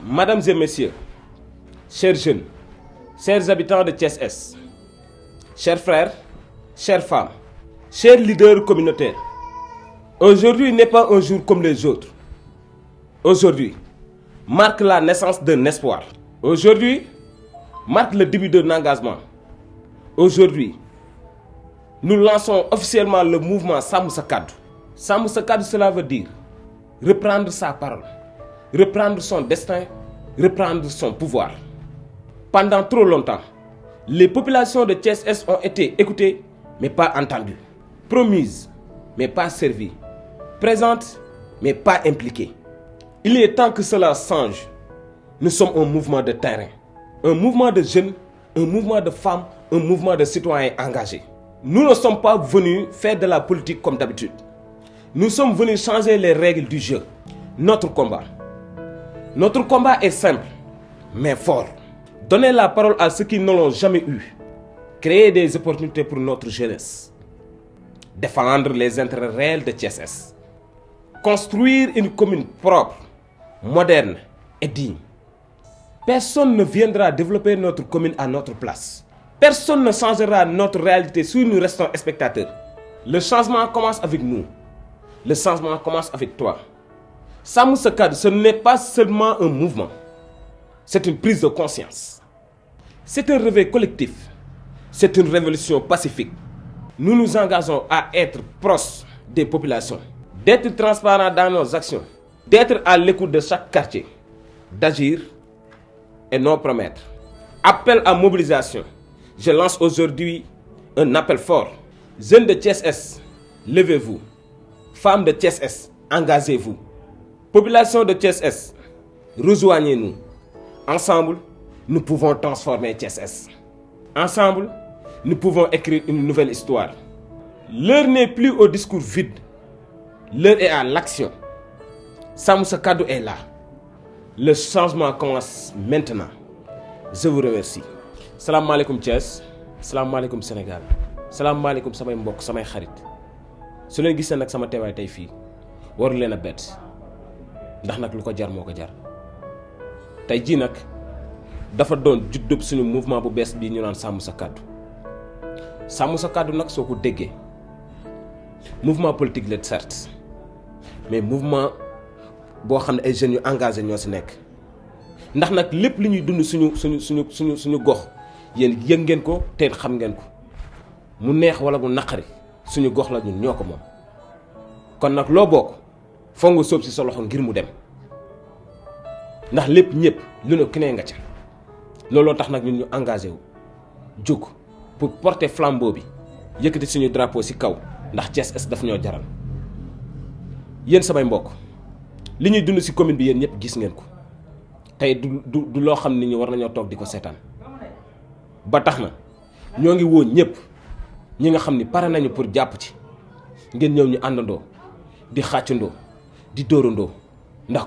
Mesdames et messieurs, chers jeunes, chers habitants de Thiès-Est, chers frères, chères femmes, chers leaders communautaires, aujourd'hui n'est pas un jour comme les autres. Aujourd'hui marque la naissance d'un espoir. Aujourd'hui marque le début d'un engagement. Aujourd'hui, nous lançons officiellement le mouvement Sàmm Sa Kàddu. Sàmm Sa Kàddu, cela veut dire reprendre sa parole, reprendre son destin, reprendre son pouvoir. Pendant trop longtemps, les populations de Thiès-Est ont été écoutées, mais pas entendues. Promises, mais pas servies. Présentes, mais pas impliquées. Il est temps que cela change. Nous sommes un mouvement de terrain, un mouvement de jeunes, un mouvement de femmes, un mouvement de citoyens engagés. Nous ne sommes pas venus faire de la politique comme d'habitude. Nous sommes venus changer les règles du jeu. Notre combat est simple, mais fort. Donner la parole à ceux qui ne l'ont jamais eu. Créer des opportunités pour notre jeunesse. Défendre les intérêts réels de Thiès-Est. Construire une commune propre, moderne et digne. Personne ne viendra développer notre commune à notre place. Personne ne changera notre réalité si nous restons spectateurs. Le changement commence avec nous. Le changement commence avec toi. Sàmm Sa Kàddu, ce n'est pas seulement un mouvement. C'est une prise de conscience. C'est un réveil collectif. C'est une révolution pacifique. Nous nous engageons à être proches des populations, d'être transparents dans nos actions, d'être à l'écoute de chaque quartier, d'agir et non promettre. Appel à mobilisation. Je lance aujourd'hui un appel fort. Jeunes de Thiès-Est, levez-vous. Femmes de Thiès-Est, engagez-vous. Population de Thiès-Est, rejoignez-nous. Ensemble, nous pouvons transformer Thiès-Est. Ensemble, nous pouvons écrire une nouvelle histoire. L'heure n'est plus au discours vide. L'heure est à l'action. Sàmm Sa Kàddu est là. Le changement commence maintenant. Je vous remercie. Salaamaaleykum Thiès, salaamaaleykum Sénégal, salaamaaleykum samay mbokk samay xarit. su leen gisee nag sama teewaay tey fii waru leen a bett ndax nag lu ko jar moo ko jar. tey jii nag dafa doon juddub suñu mouvement bu bees bii ñu naan Sàmm Sa Kàddu. Sàmm Sa Kàddu nag soo ko déggee mouvement politique la certes, mais mouvement boo xam ne ay jeunes yu engagé ñoo si nekk. ndax nag lépp li ñuy dund suñu gox yéen yëg ngeen ko te xam ngeen ko mu neex wala mu naqari suñu gox la ñun ñoo ko moom. kon nag loo bokk foog nga sóob si sa loxo ngir mu dem ndax lépp ñëpp lu ne ki ne nga ca. looloo tax nag ñun ñu engagé wu jóg pour porter flambeau bi yëkkati suñu drapeau si kaw ndax Thiès-Est daf ñoo jaral. yéen samay mbokk li ñuy dund si commune bi yéen ñëpp gis ngeen ko. tey du loo xam ni ñu war nañoo toog di ko seetaan ba tax na ñoo ngi woo ñëpp ñi nga xam ni pare nañu pour jàpp ci ngeen ñëw ñu àndandoo di xàccandoo di dóorandoo